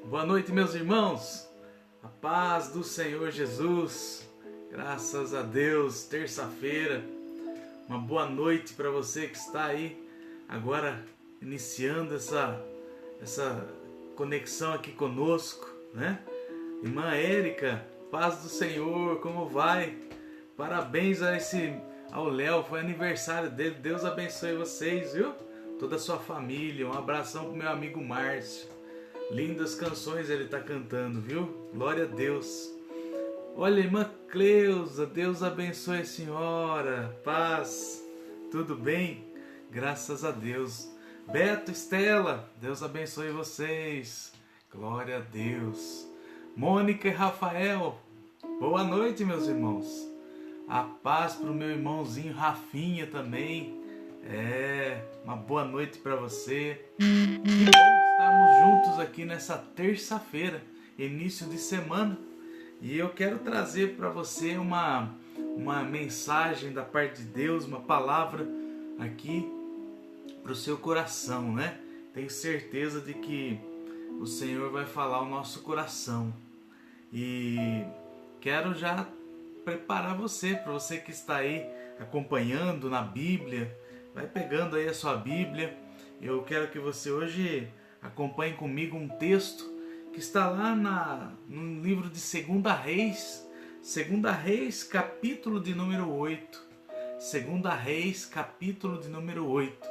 Boa noite, meus irmãos. A paz do Senhor Jesus. Graças a Deus, terça-feira. Uma boa noite para você que está aí agora iniciando essa conexão aqui conosco, né? Irmã Érica, paz do Senhor, como vai? Parabéns ao Léo, foi aniversário dele. Deus abençoe vocês, viu? Toda a sua família. Um abração pro meu amigo Márcio. Lindas canções ele está cantando, viu? Glória a Deus. Olha, irmã Cleusa, Deus abençoe a senhora. Paz, tudo bem? Graças a Deus. Beto, Estela, Deus abençoe vocês. Glória a Deus. Mônica e Rafael, boa noite, meus irmãos. A paz para o meu irmãozinho Rafinha também. Uma boa noite para você. Que bom estarmos juntos aqui nessa terça-feira, início de semana. E eu quero trazer para você uma mensagem da parte de Deus, uma palavra aqui para o seu coração, né? Tenho certeza de que o Senhor vai falar ao nosso coração. E quero já preparar você, para você que está aí acompanhando na Bíblia, vai pegando aí a sua Bíblia. Eu quero que você hoje acompanhe comigo um texto que está lá no livro de 2 Reis. 2 Reis, capítulo de número 8. 2 Reis, capítulo de número 8.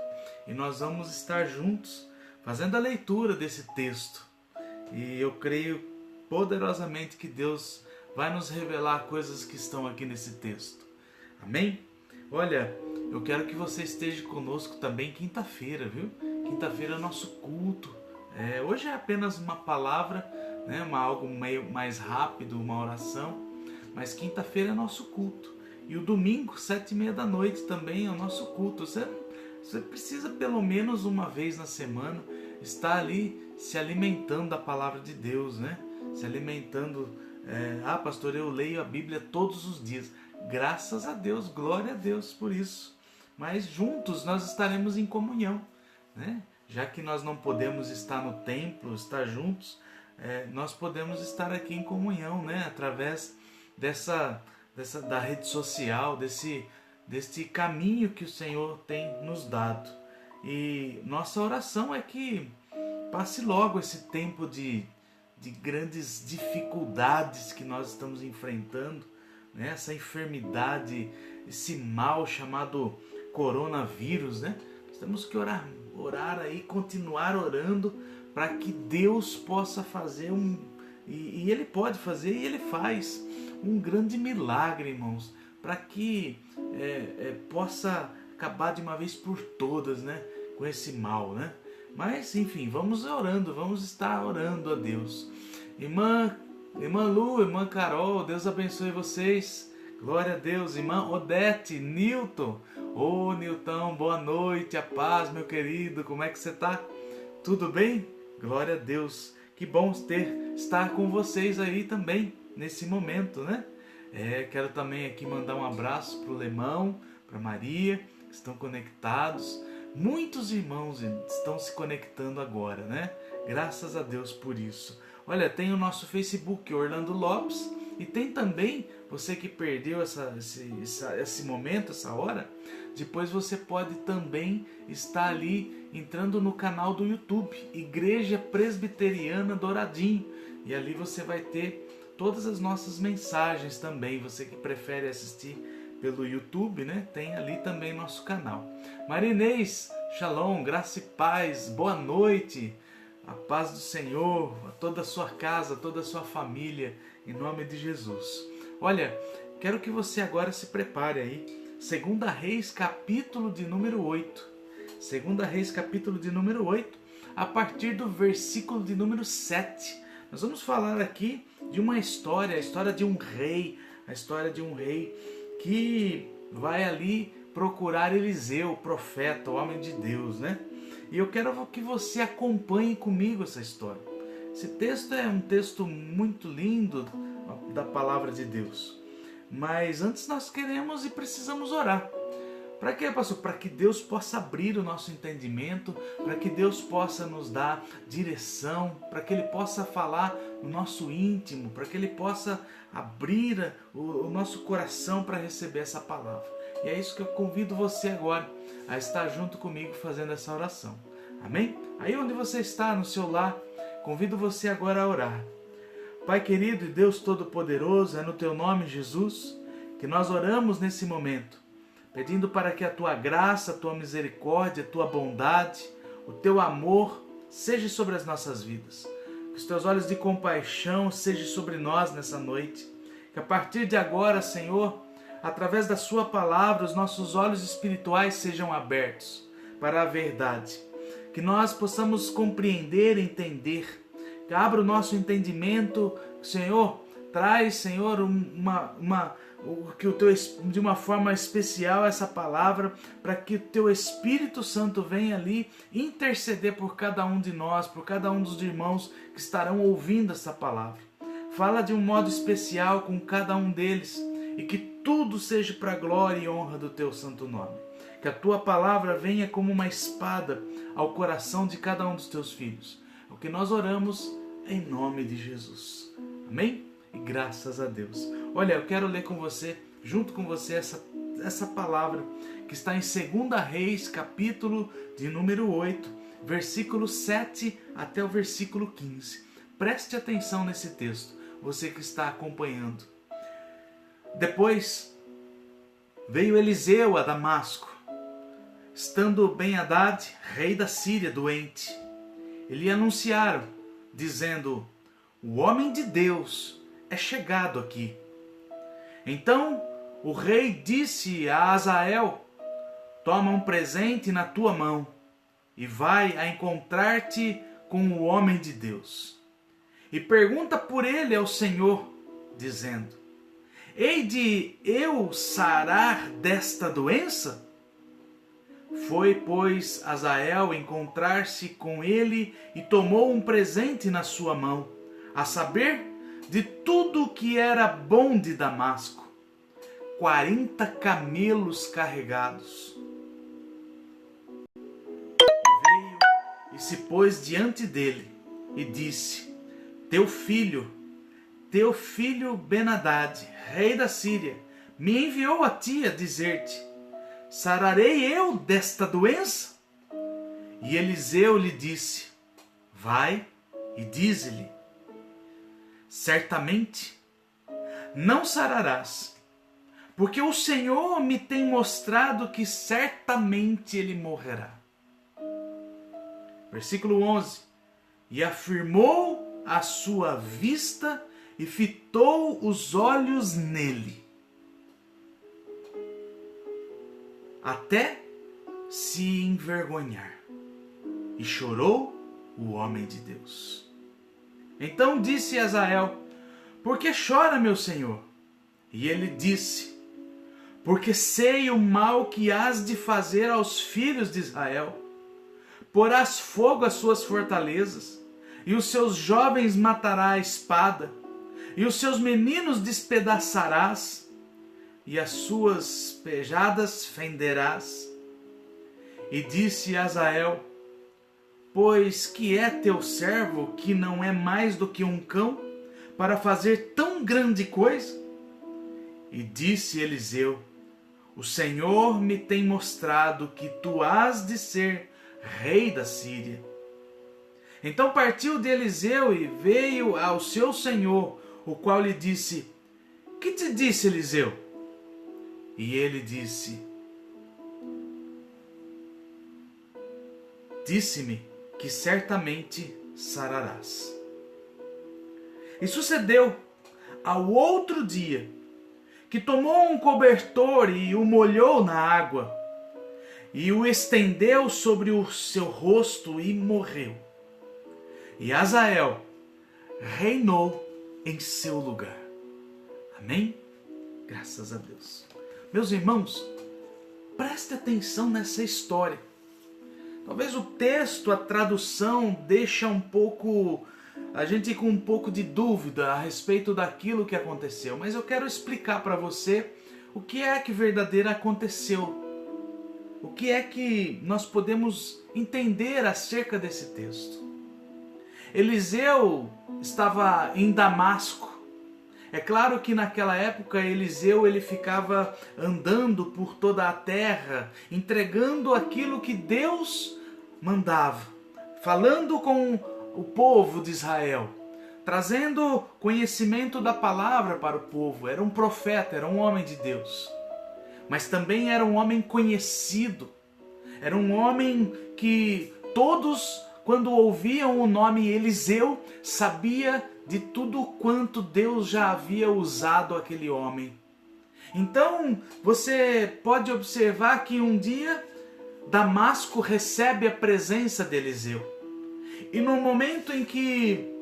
E nós vamos estar juntos fazendo a leitura desse texto. E eu creio poderosamente que Deus vai nos revelar coisas que estão aqui nesse texto. Amém? Olha, eu quero que você esteja conosco também quinta-feira, viu? Quinta-feira é nosso culto. Hoje é apenas uma palavra, né? Algo meio mais rápido, uma oração. Mas quinta-feira é nosso culto. E o domingo, 7h30 da noite, também é o nosso culto. Você precisa pelo menos uma vez na semana estar ali se alimentando da palavra de Deus, né? Se alimentando. Pastor, eu leio a Bíblia todos os dias. Graças a Deus, glória a Deus por isso. Mas juntos nós estaremos em comunhão, né? Já que nós não podemos estar no templo, estar juntos, nós podemos estar aqui em comunhão, né? Através da rede social, desse caminho que o Senhor tem nos dado. E nossa oração é que passe logo esse tempo de grandes dificuldades que nós estamos enfrentando, né? Essa enfermidade, esse mal chamado coronavírus, né? Nós temos que orar aí, continuar orando para que Deus possa fazer e Ele pode fazer e Ele faz um grande milagre, irmãos, para que possa acabar de uma vez por todas, né? Com esse mal, né? Mas, enfim, vamos estar orando a Deus. Irmã Lu, irmã Carol, Deus abençoe vocês. Glória a Deus. Irmã Odete, Nilton. Ô, Nilton, boa noite, a paz, meu querido. Como é que você está? Tudo bem? Glória a Deus. Que bom estar com vocês aí também, nesse momento, né? Quero também aqui mandar um abraço para o Lemão, para Maria, que estão conectados. Muitos irmãos estão se conectando agora, né? Graças a Deus por isso. Olha, tem o nosso Facebook, Orlando Lopes, e tem também, você que perdeu esse momento, essa hora, depois você pode também estar ali entrando no canal do YouTube, Igreja Presbiteriana Douradinho, e ali você vai ter todas as nossas mensagens também, você que prefere assistir pelo YouTube, né? Tem ali também nosso canal. Marinês, shalom, graça e paz, boa noite, a paz do Senhor, a toda a sua casa, a toda a sua família, em nome de Jesus. Olha, quero que você agora se prepare aí, 2 Reis, capítulo de número 8. 2 Reis, capítulo de número 8, a partir do versículo de número 7. Nós vamos falar aqui de uma história, a história de um rei, a história de um rei que vai ali procurar Eliseu, o profeta, o homem de Deus, né? E eu quero que você acompanhe comigo essa história. Esse texto é um texto muito lindo da palavra de Deus. Mas antes nós queremos e precisamos orar. Para quê, pastor? Para que Deus possa abrir o nosso entendimento, para que Deus possa nos dar direção, para que Ele possa falar no nosso íntimo, para que Ele possa abrir o nosso coração para receber essa palavra. E é isso que eu convido você agora a estar junto comigo fazendo essa oração. Amém? Aí onde você está, no seu lar, convido você agora a orar. Pai querido e Deus Todo-Poderoso, é no Teu nome, Jesus, que nós oramos nesse momento, pedindo para que a Tua graça, a Tua misericórdia, a Tua bondade, o Teu amor seja sobre as nossas vidas. Que os Teus olhos de compaixão sejam sobre nós nessa noite. Que a partir de agora, Senhor, através da Sua palavra, os nossos olhos espirituais sejam abertos para a verdade. Que nós possamos compreender, entender. Que abra o nosso entendimento, Senhor. Traz, Senhor, de uma forma especial essa palavra, para que o Teu Espírito Santo venha ali interceder por cada um de nós, por cada um dos irmãos que estarão ouvindo essa palavra. Fala de um modo especial com cada um deles e que tudo seja para a glória e honra do Teu santo nome. Que a Tua palavra venha como uma espada ao coração de cada um dos Teus filhos. É o que nós oramos em nome de Jesus. Amém? E graças a Deus. Olha, eu quero ler com você, junto com você, essa palavra que está em 2 Reis, capítulo de número 8, versículo 7 até o versículo 15. Preste atenção nesse texto, você que está acompanhando. Depois veio Eliseu a Damasco, estando Ben-Hadad, rei da Síria, doente. Ele anunciaram, dizendo: o homem de Deus é chegado aqui. Então o rei disse a Azael: toma um presente na tua mão e vai a encontrar-te com o homem de Deus. E pergunta por ele ao Senhor, dizendo: hei de eu sarar desta doença? Foi, pois, Azael encontrar-se com ele e tomou um presente na sua mão, a saber, de tudo o que era bom de Damasco, 40 camelos carregados. E veio e se pôs diante dele e disse: teu filho Ben-Hadad, rei da Síria, me enviou a ti a dizer-te: sararei eu desta doença? E Eliseu lhe disse: vai e dize-lhe: certamente não sararás, porque o Senhor me tem mostrado que certamente ele morrerá. Versículo 11. E afirmou a sua vista e fitou os olhos nele, até se envergonhar, e chorou o homem de Deus. Então disse Azael: por que chora, meu senhor? E ele disse: porque sei o mal que hás de fazer aos filhos de Israel. Porás fogo às suas fortalezas, e os seus jovens matará a espada, e os seus meninos despedaçarás, e as suas pejadas fenderás. E disse Azael: pois que é teu servo, que não é mais do que um cão, para fazer tão grande coisa? E disse Eliseu: o Senhor me tem mostrado que tu has de ser rei da Síria. Então partiu de Eliseu e veio ao seu senhor, o qual lhe disse: que te disse Eliseu? E ele disse: disse-me que certamente sararás. E sucedeu ao outro dia que tomou um cobertor e o molhou na água, e o estendeu sobre o seu rosto e morreu. E Azael reinou em seu lugar. Amém? Graças a Deus. Meus irmãos, preste atenção nessa história. Talvez o texto, a tradução, deixa a gente com um pouco de dúvida a respeito daquilo que aconteceu. Mas eu quero explicar para você o que é que verdadeiro aconteceu o que é que nós podemos entender acerca desse texto? Eliseu estava em Damasco. É claro que naquela época Eliseu ele ficava andando por toda a terra, entregando aquilo que Deus mandava, falando com o povo de Israel, trazendo conhecimento da palavra para o povo. Era um profeta, era um homem de Deus. Mas também era um homem conhecido. Era um homem que todos, quando ouviam o nome Eliseu, sabia de tudo quanto Deus já havia usado aquele homem. Então, você pode observar que um dia Damasco recebe a presença de Eliseu. E no momento em que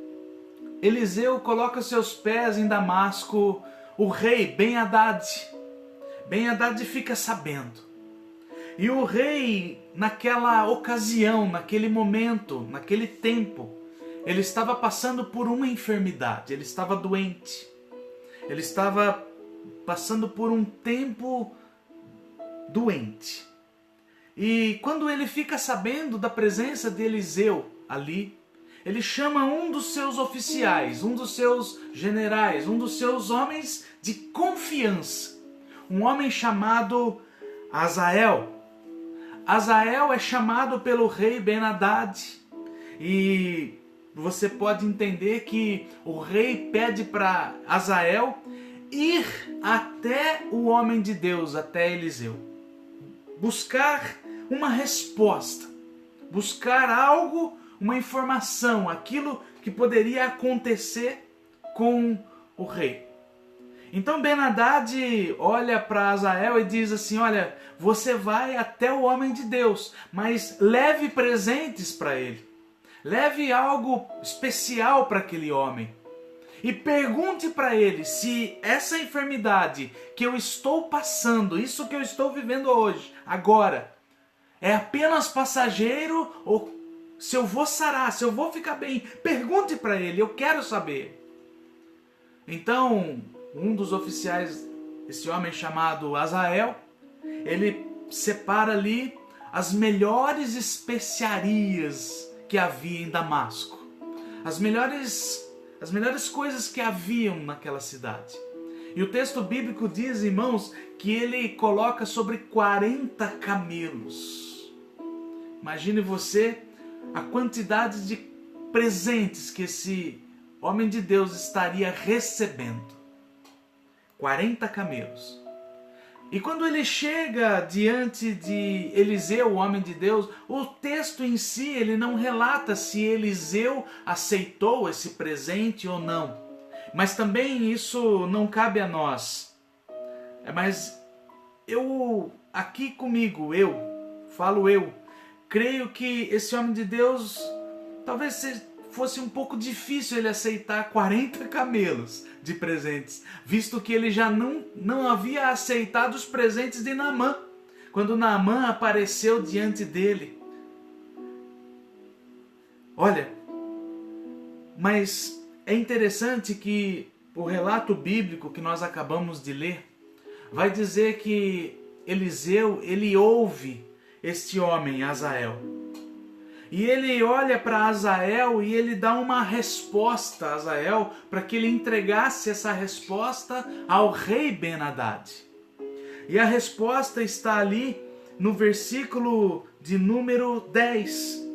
Eliseu coloca seus pés em Damasco, o rei Ben-Hadad fica sabendo. E o rei, naquela ocasião, naquele momento, naquele tempo, ele estava passando por uma enfermidade, ele estava doente. Ele estava passando por um tempo doente. E quando ele fica sabendo da presença de Eliseu ali, ele chama um dos seus oficiais, um dos seus generais, um dos seus homens de confiança. Um homem chamado Azael. Azael é chamado pelo rei Ben-Hadad. E você pode entender que o rei pede para Azael ir até o homem de Deus, até Eliseu. Buscar uma resposta. Buscar algo, uma informação, aquilo que poderia acontecer com o rei. Então Ben-Hadad olha para Azael e diz assim: olha, você vai até o homem de Deus, mas leve presentes para ele. Leve algo especial para aquele homem. E pergunte para ele se essa enfermidade que eu estou passando, isso que eu estou vivendo hoje, agora, é apenas passageiro ou se eu vou sarar, se eu vou ficar bem. Pergunte para ele, eu quero saber. Então, um dos oficiais, esse homem chamado Azael, ele separa ali as melhores especiarias que havia em Damasco. As melhores coisas que haviam naquela cidade. E o texto bíblico diz, irmãos, que ele coloca sobre 40 camelos. Imagine você a quantidade de presentes que esse homem de Deus estaria recebendo. 40 camelos. E quando ele chega diante de Eliseu, o homem de Deus, o texto em si ele não relata se Eliseu aceitou esse presente ou não. Mas também isso não cabe a nós. Mas aqui comigo, creio que esse homem de Deus, talvez fosse um pouco difícil ele aceitar 40 camelos de presentes, visto que ele já não havia aceitado os presentes de Naamã, quando Naamã apareceu diante dele. Olha, mas é interessante que o relato bíblico que nós acabamos de ler vai dizer que Eliseu, ele ouve este homem, Azael. E ele olha para Azael e ele dá uma resposta a Azael para que ele entregasse essa resposta ao rei Ben-Hadad. E a resposta está ali no versículo de número 10.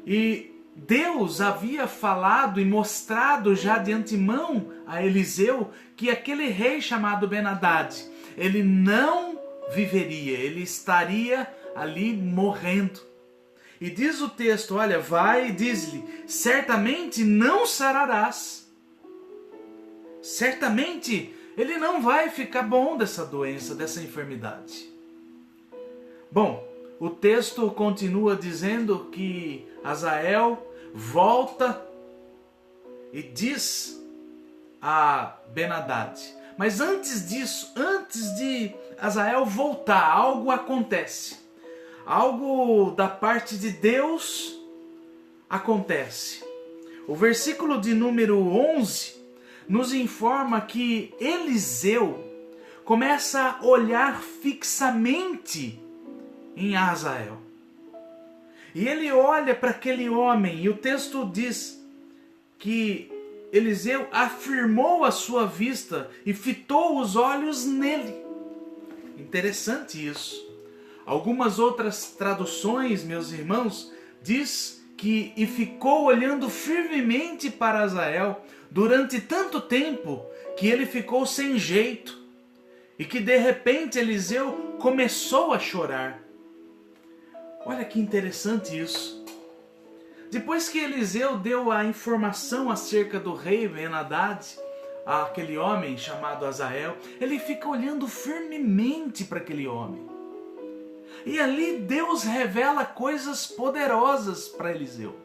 E Deus havia falado e mostrado já de antemão a Eliseu que aquele rei chamado Ben-Hadad, ele não viveria, ele estaria ali morrendo. E diz o texto, olha, vai e diz-lhe, certamente não sararás. Certamente ele não vai ficar bom dessa doença, dessa enfermidade. Bom, o texto continua dizendo que Azael volta e diz a Ben-Hadad. Mas antes disso, antes de Azael voltar, algo acontece. Algo da parte de Deus acontece. O versículo de número 11 nos informa que Eliseu começa a olhar fixamente em Azael. E ele olha para aquele homem, e o texto diz que Eliseu afirmou a sua vista e fitou os olhos nele. Interessante isso. Algumas outras traduções, meus irmãos, diz que e ficou olhando firmemente para Azael durante tanto tempo que ele ficou sem jeito e que de repente Eliseu começou a chorar. Olha que interessante isso. Depois que Eliseu deu a informação acerca do rei Ben-Hadad, àquele homem chamado Azael, ele fica olhando firmemente para aquele homem. E ali Deus revela coisas poderosas para Eliseu.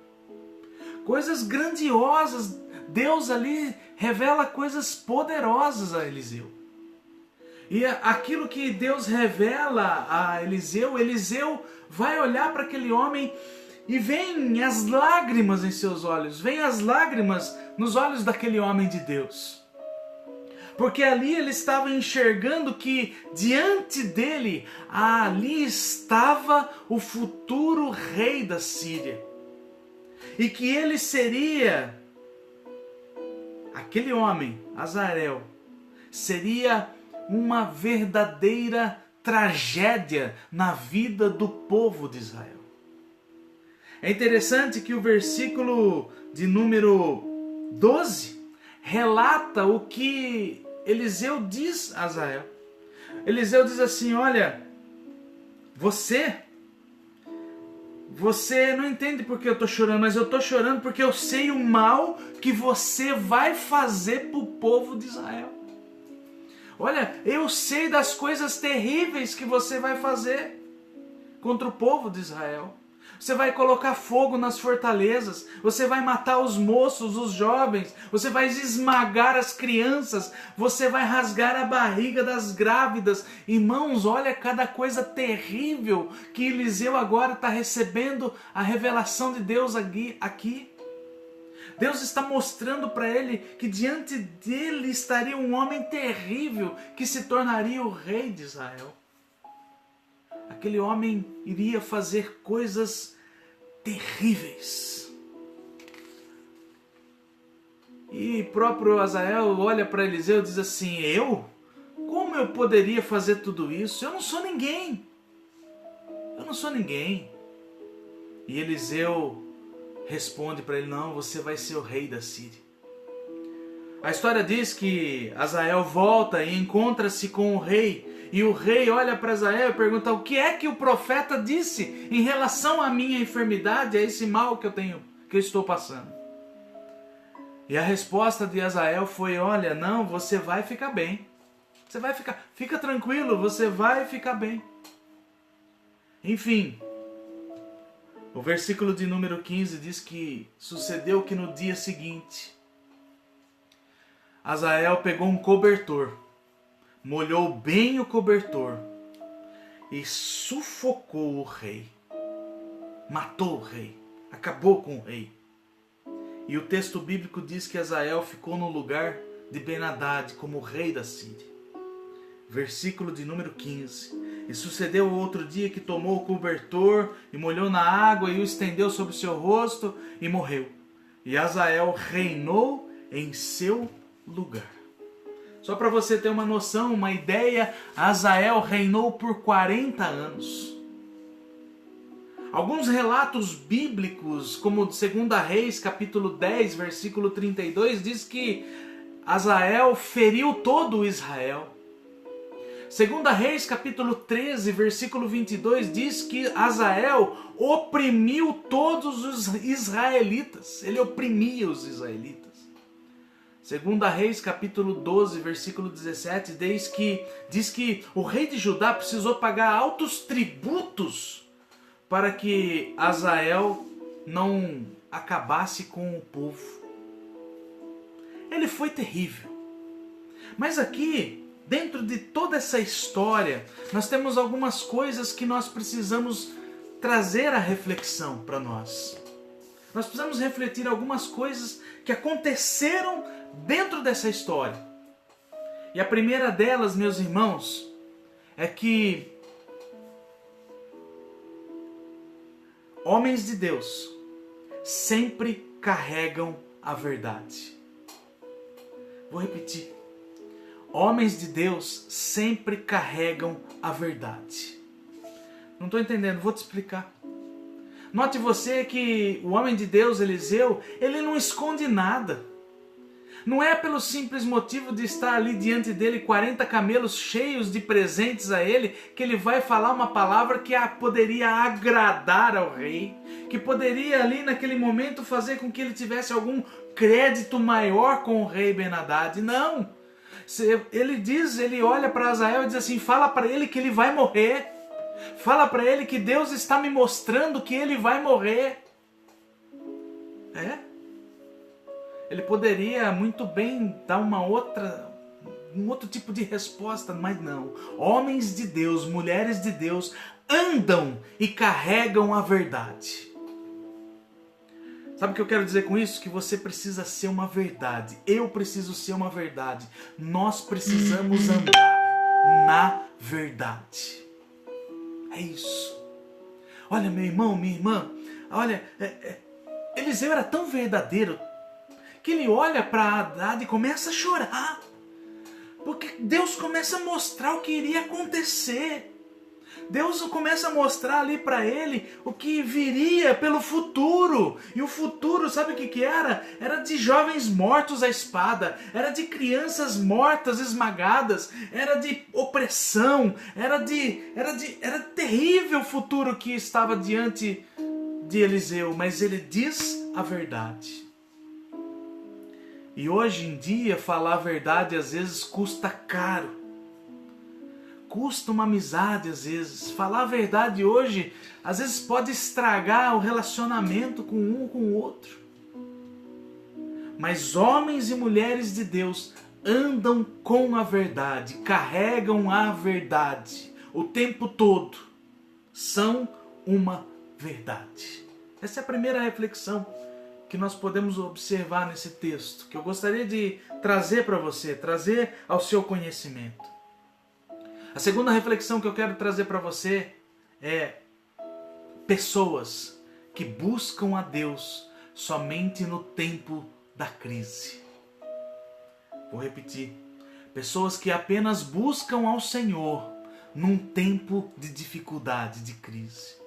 Coisas grandiosas. Deus ali revela coisas poderosas a Eliseu. E aquilo que Deus revela a Eliseu, Eliseu vai olhar para aquele homem e vem as lágrimas em seus olhos, vem as lágrimas nos olhos daquele homem de Deus. Porque ali ele estava enxergando que diante dele, ali estava o futuro rei da Síria. E que ele seria, aquele homem, Azael, seria uma verdadeira tragédia na vida do povo de Israel. É interessante que o versículo de número 12 relata o que Eliseu diz a Azael. Eliseu diz assim: olha, você não entende porque eu estou chorando, mas eu estou chorando porque eu sei o mal que você vai fazer para o povo de Israel. Olha, eu sei das coisas terríveis que você vai fazer contra o povo de Israel. Você vai colocar fogo nas fortalezas, você vai matar os moços, os jovens, você vai esmagar as crianças, você vai rasgar a barriga das grávidas. Irmãos, olha cada coisa terrível que Eliseu agora está recebendo a revelação de Deus aqui. Deus está mostrando para ele que diante dele estaria um homem terrível que se tornaria o rei de Israel. Aquele homem iria fazer coisas terríveis. E próprio Azael olha para Eliseu e diz assim: eu? Como eu poderia fazer tudo isso? Eu não sou ninguém. Eu não sou ninguém. E Eliseu responde para ele: não, você vai ser o rei da Síria. A história diz que Azael volta e encontra-se com o rei. E o rei olha para Azael e pergunta: o que é que o profeta disse em relação à minha enfermidade, a esse mal que eu estou passando? E a resposta de Azael foi: olha, não, você vai ficar bem. Você vai fica tranquilo, você vai ficar bem. Enfim, o versículo de número 15 diz que sucedeu que no dia seguinte, Azael pegou um cobertor, molhou bem o cobertor e sufocou o rei. Matou o rei, acabou com o rei. E o texto bíblico diz que Azael ficou no lugar de Ben-Hadad como rei da Síria. Versículo de número 15. E sucedeu outro dia que tomou o cobertor e molhou na água e o estendeu sobre o seu rosto e morreu. E Azael reinou em seu lugar. Só para você ter uma noção, uma ideia, Azael reinou por 40 anos. Alguns relatos bíblicos, como 2 Reis, capítulo 10, versículo 32, diz que Azael feriu todo Israel. 2 Reis, capítulo 13, versículo 22, diz que Azael oprimiu todos os israelitas. Ele oprimia os israelitas. 2 Reis, capítulo 12, versículo 17, diz que o rei de Judá precisou pagar altos tributos para que Azael não acabasse com o povo. Ele foi terrível. Mas aqui, dentro de toda essa história, nós temos algumas coisas que nós precisamos trazer à reflexão para nós. Nós precisamos refletir algumas coisas que aconteceram dentro dessa história. E a primeira delas, meus irmãos, é que Homens de Deus sempre carregam a verdade. Vou repetir. Homens de Deus sempre carregam a verdade. Não estou entendendo, vou te explicar. Note você que o homem de Deus, Eliseu, ele não esconde nada. Não é pelo simples motivo de estar ali diante dele 40 camelos cheios de presentes a ele, que ele vai falar uma palavra que poderia agradar ao rei, que poderia ali naquele momento fazer com que ele tivesse algum crédito maior com o rei Ben-Hadad. Não! Ele olha para Azael e diz assim, fala para ele que ele vai morrer. Fala para ele que Deus está me mostrando que ele vai morrer. Ele poderia muito bem dar um outro tipo de resposta, mas não. Homens de Deus, mulheres de Deus, andam e carregam a verdade. Sabe o que eu quero dizer com isso? Que você precisa ser uma verdade. Eu preciso ser uma verdade. Nós precisamos andar na verdade. É isso. Olha, meu irmão, minha irmã, olha, Eliseu era tão verdadeiro que ele olha para Hadad e começa a chorar. Porque Deus começa a mostrar o que iria acontecer. Deus começa a mostrar ali para ele o que viria pelo futuro. E o futuro, sabe o que era? Era de jovens mortos à espada. Era de crianças mortas, esmagadas. Era de opressão. Era terrível o futuro que estava diante de Eliseu. Mas ele diz a verdade. E hoje em dia, falar a verdade às vezes custa caro. Custa uma amizade às vezes. Falar a verdade hoje, às vezes pode estragar o relacionamento com um ou com o outro. Mas homens e mulheres de Deus andam com a verdade, carregam a verdade o tempo todo. São uma verdade. Essa é a primeira reflexão que nós podemos observar nesse texto, que eu gostaria de trazer para você, trazer ao seu conhecimento. A segunda reflexão que eu quero trazer para você é pessoas que buscam a Deus somente no tempo da crise. Vou repetir. Pessoas que apenas buscam ao Senhor num tempo de dificuldade, de crise.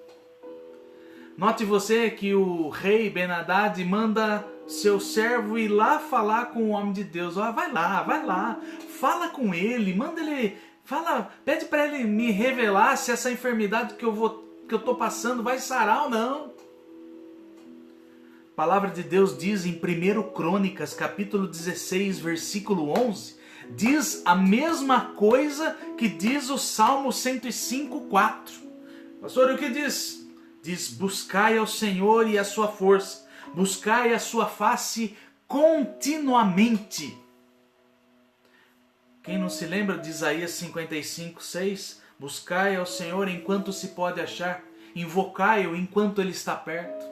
Note você que o rei Ben-Hadad manda seu servo ir lá falar com o homem de Deus. Ó, vai lá, fala com ele, manda ele... pede para ele me revelar se essa enfermidade que eu estou passando vai sarar ou não. A palavra de Deus diz em 1 Crônicas, capítulo 16, versículo 11, diz a mesma coisa que diz o Salmo 105, 4. Pastor, o que diz? Diz, buscai ao Senhor e a sua força, buscai a sua face continuamente. Quem não se lembra de Isaías 55, 6? Buscai ao Senhor enquanto se pode achar, invocai-o enquanto Ele está perto.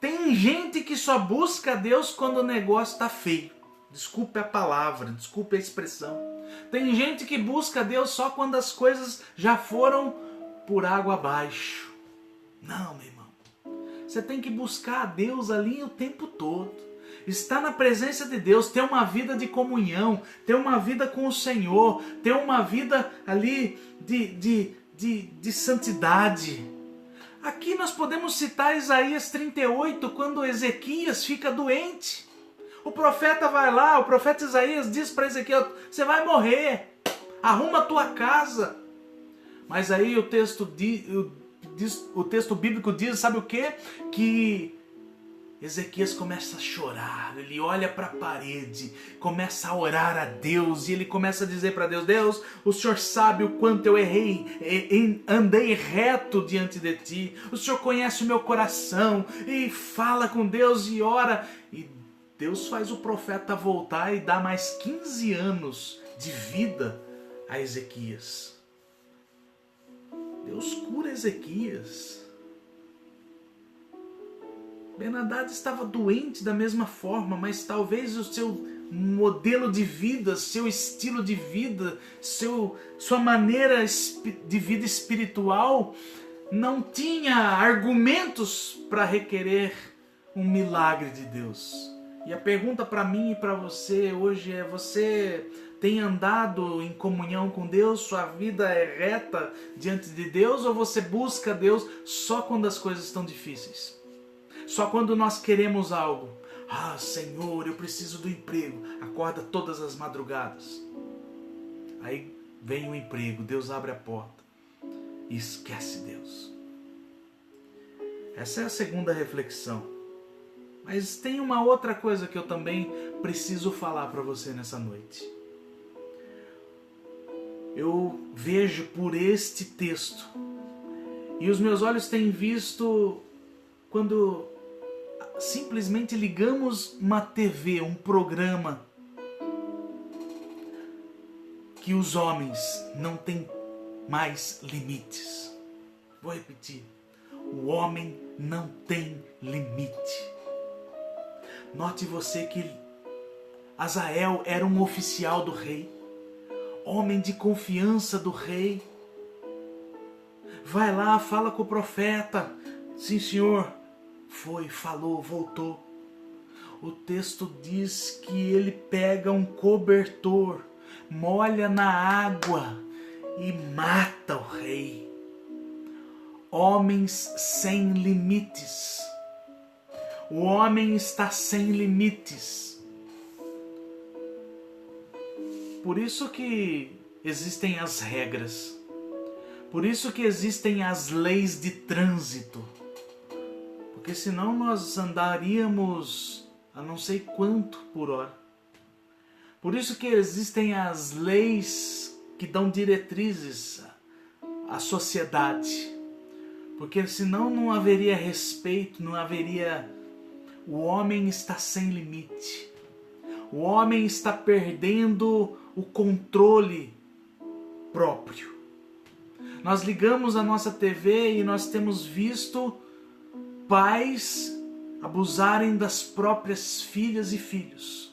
Tem gente que só busca a Deus quando o negócio está feio. Desculpe a palavra, desculpe a expressão. Tem gente que busca a Deus só quando as coisas já foram por água abaixo. Não, meu irmão. Você tem que buscar a Deus ali o tempo todo. Estar na presença de Deus, ter uma vida de comunhão, ter uma vida com o Senhor, ter uma vida ali de santidade. Aqui nós podemos citar Isaías 38, quando Ezequias fica doente. O profeta vai lá, o profeta Isaías diz para Ezequiel, você vai morrer, arruma a tua casa. Mas aí o texto bíblico diz, sabe o quê? Que Ezequias começa a chorar, ele olha para a parede, começa a orar a Deus e ele começa a dizer para Deus, Deus, o Senhor sabe o quanto eu errei, andei reto diante de Ti, o Senhor conhece o meu coração, e fala com Deus e ora, e Deus faz o profeta voltar e dá mais 15 anos de vida a Ezequias. Deus cura Ezequias. Ben-Hadad estava doente da mesma forma, mas talvez o seu modelo de vida, seu estilo de vida, sua maneira de vida espiritual não tinha argumentos para requerer um milagre de Deus. E a pergunta para mim e para você hoje é: você tem andado em comunhão com Deus? Sua vida é reta diante de Deus? Ou você busca Deus só quando as coisas estão difíceis? Só quando nós queremos algo? Ah, Senhor, eu preciso do emprego. Acorda todas as madrugadas. Aí vem o emprego, Deus abre a porta e esquece Deus. Essa é a segunda reflexão. Mas tem uma outra coisa que eu também preciso falar para você nessa noite. Eu vejo por este texto, e os meus olhos têm visto quando simplesmente ligamos uma TV, um programa, que os homens não têm mais limites. Vou repetir. O homem não tem limite. Note você que Azael era um oficial do rei, homem de confiança do rei. Vai lá, fala com o profeta. Sim, senhor. Foi, falou, voltou. O texto diz que ele pega um cobertor, molha na água e mata o rei. Homens sem limites. O homem está sem limites. Por isso que existem as regras. Por isso que existem as leis de trânsito. Porque senão nós andaríamos a não sei quanto por hora. Por isso que existem as leis que dão diretrizes à sociedade. Porque senão não haveria respeito, não haveria... O homem está sem limite. O homem está perdendo o controle próprio. Nós ligamos a nossa TV e nós temos visto pais abusarem das próprias filhas e filhos.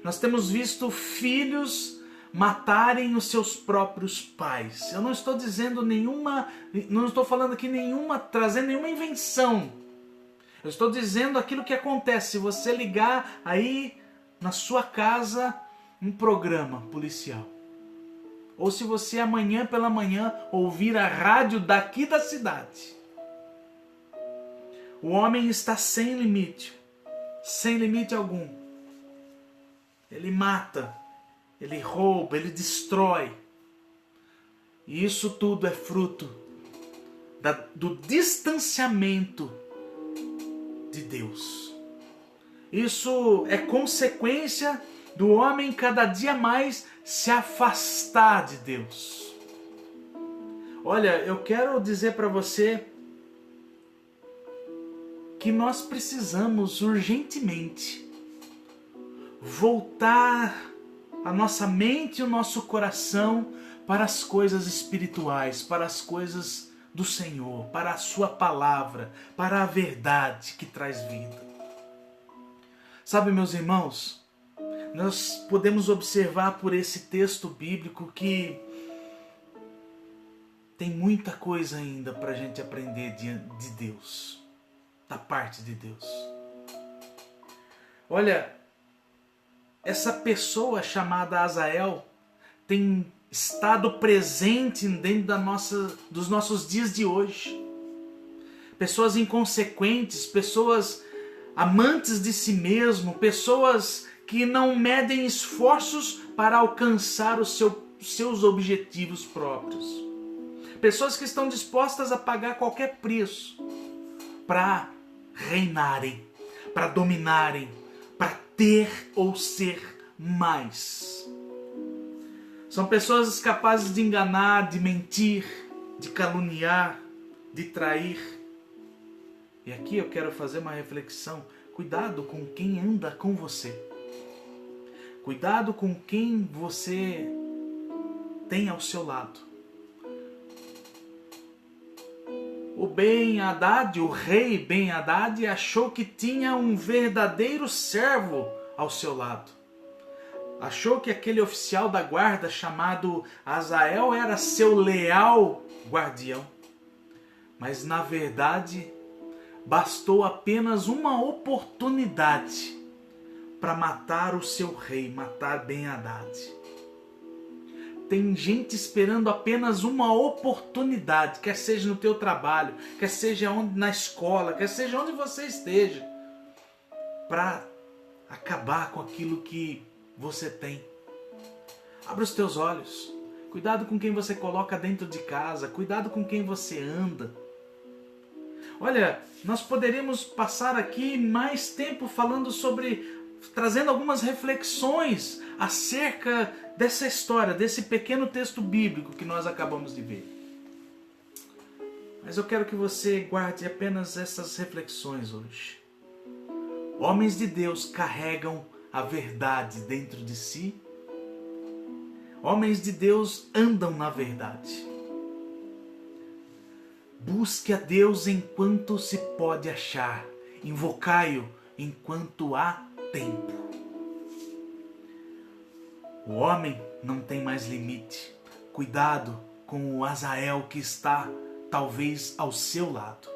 Nós temos visto filhos matarem os seus próprios pais. Eu não estou dizendo não estou falando aqui trazendo nenhuma invenção. Eu estou dizendo aquilo que acontece. Se você ligar aí na sua casa um programa policial, ou se você amanhã pela manhã ouvir a rádio daqui da cidade, o homem está sem limite algum. Ele mata, ele rouba, ele destrói. E isso tudo é fruto do distanciamento de Deus. Isso é consequência do homem cada dia mais se afastar de Deus. Olha, eu quero dizer para você que nós precisamos urgentemente voltar a nossa mente e o nosso coração para as coisas espirituais, para as coisas do Senhor, para a sua palavra, para a verdade que traz vida. Sabe, meus irmãos, nós podemos observar por esse texto bíblico que tem muita coisa ainda para a gente aprender de Deus, da parte de Deus. Olha, essa pessoa chamada Azael tem estado presente dentro dos nossos dias de hoje. Pessoas inconsequentes, pessoas amantes de si mesmo, pessoas que não medem esforços para alcançar os seus objetivos próprios. Pessoas que estão dispostas a pagar qualquer preço para reinarem, para dominarem, para ter ou ser mais. São pessoas capazes de enganar, de mentir, de caluniar, de trair. E aqui eu quero fazer uma reflexão. Cuidado com quem anda com você. Cuidado com quem você tem ao seu lado. O Ben-Hadad, o rei Ben-Hadad, achou que tinha um verdadeiro servo ao seu lado. Achou que aquele oficial da guarda chamado Azael era seu leal guardião. mas na verdade bastou apenas uma oportunidade para matar o seu rei, matar Ben-Hadad. Tem gente esperando apenas uma oportunidade, quer seja no teu trabalho, quer seja na escola, quer seja onde você esteja, para acabar com aquilo que você tem. Abra os teus olhos. Cuidado com quem você coloca dentro de casa. Cuidado com quem você anda. Olha, nós poderíamos passar aqui mais tempo falando trazendo algumas reflexões acerca dessa história, desse pequeno texto bíblico que nós acabamos de ver. Mas eu quero que você guarde apenas essas reflexões hoje. Homens de Deus carregam a verdade dentro de si. Homens de Deus andam na verdade. Busque a Deus enquanto se pode achar. Invocai-o enquanto há tempo. O homem não tem mais limite. Cuidado com o Azael que está talvez ao seu lado.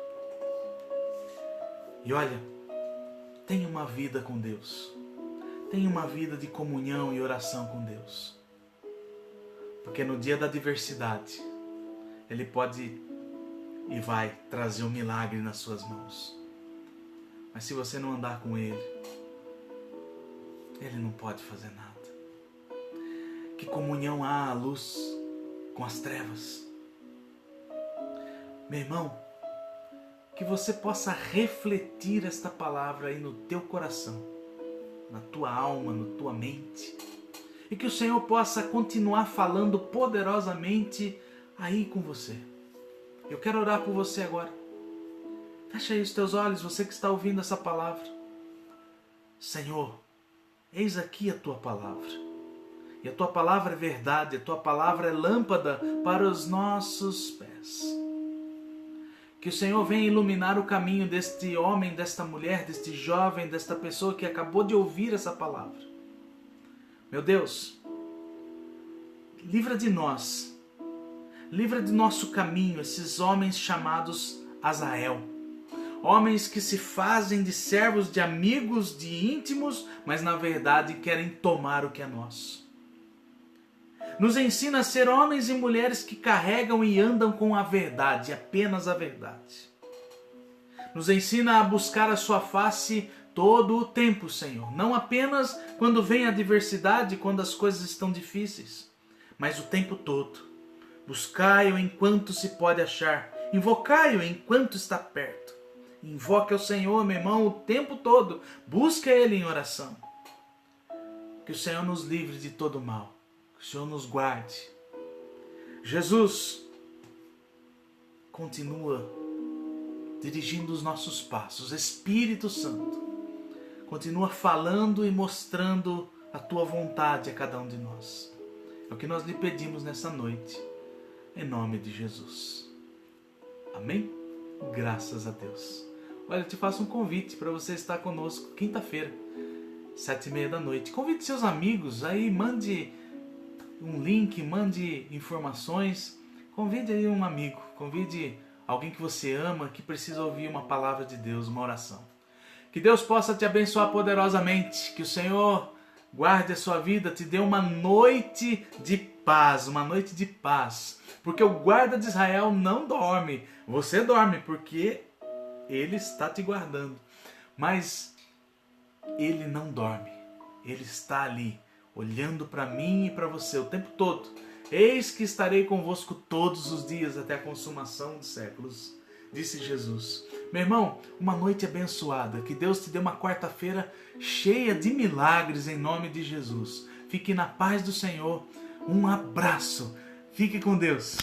E olha, tenha uma vida com Deus. Tenha uma vida de comunhão e oração com Deus. Porque no dia da adversidade, Ele pode e vai trazer um milagre nas suas mãos. Mas se você não andar com Ele, Ele não pode fazer nada. Que comunhão há a luz com as trevas? Meu irmão, que você possa refletir esta palavra aí no teu coração, na tua alma, na tua mente. E que o Senhor possa continuar falando poderosamente aí com você. Eu quero orar por você agora. Fecha aí os teus olhos, você que está ouvindo essa palavra. Senhor, eis aqui a tua palavra. E a tua palavra é verdade, a tua palavra é lâmpada para os nossos pés. Que o Senhor venha iluminar o caminho deste homem, desta mulher, deste jovem, desta pessoa que acabou de ouvir essa palavra. Meu Deus, livra de nós, livra de nosso caminho esses homens chamados Azael. Homens que se fazem de servos, de amigos, de íntimos, mas na verdade querem tomar o que é nosso. Nos ensina a ser homens e mulheres que carregam e andam com a verdade, apenas a verdade. Nos ensina a buscar a sua face todo o tempo, Senhor. Não apenas quando vem a adversidade, quando as coisas estão difíceis, mas o tempo todo. Buscai-o enquanto se pode achar. Invocai-o enquanto está perto. Invoque ao Senhor, meu irmão, o tempo todo. Busque Ele em oração. Que o Senhor nos livre de todo mal. Que o Senhor nos guarde. Jesus, continua dirigindo os nossos passos. Espírito Santo, continua falando e mostrando a tua vontade a cada um de nós. É o que nós lhe pedimos nessa noite, em nome de Jesus. Amém? Graças a Deus. Olha, eu te faço um convite para você estar conosco quinta-feira, 19h30. Convide seus amigos, aí mande um link, mande informações. Convide aí um amigo, convide alguém que você ama, que precisa ouvir uma palavra de Deus, uma oração. Que Deus possa te abençoar poderosamente, que o Senhor guarde a sua vida, te dê uma noite de paz, porque o guarda de Israel não dorme, você dorme porque Ele está te guardando, mas Ele não dorme, Ele está ali, olhando para mim e para você o tempo todo. Eis que estarei convosco todos os dias até a consumação dos séculos, disse Jesus. Meu irmão, uma noite abençoada. Que Deus te dê uma quarta-feira cheia de milagres em nome de Jesus. Fique na paz do Senhor. Um abraço. Fique com Deus.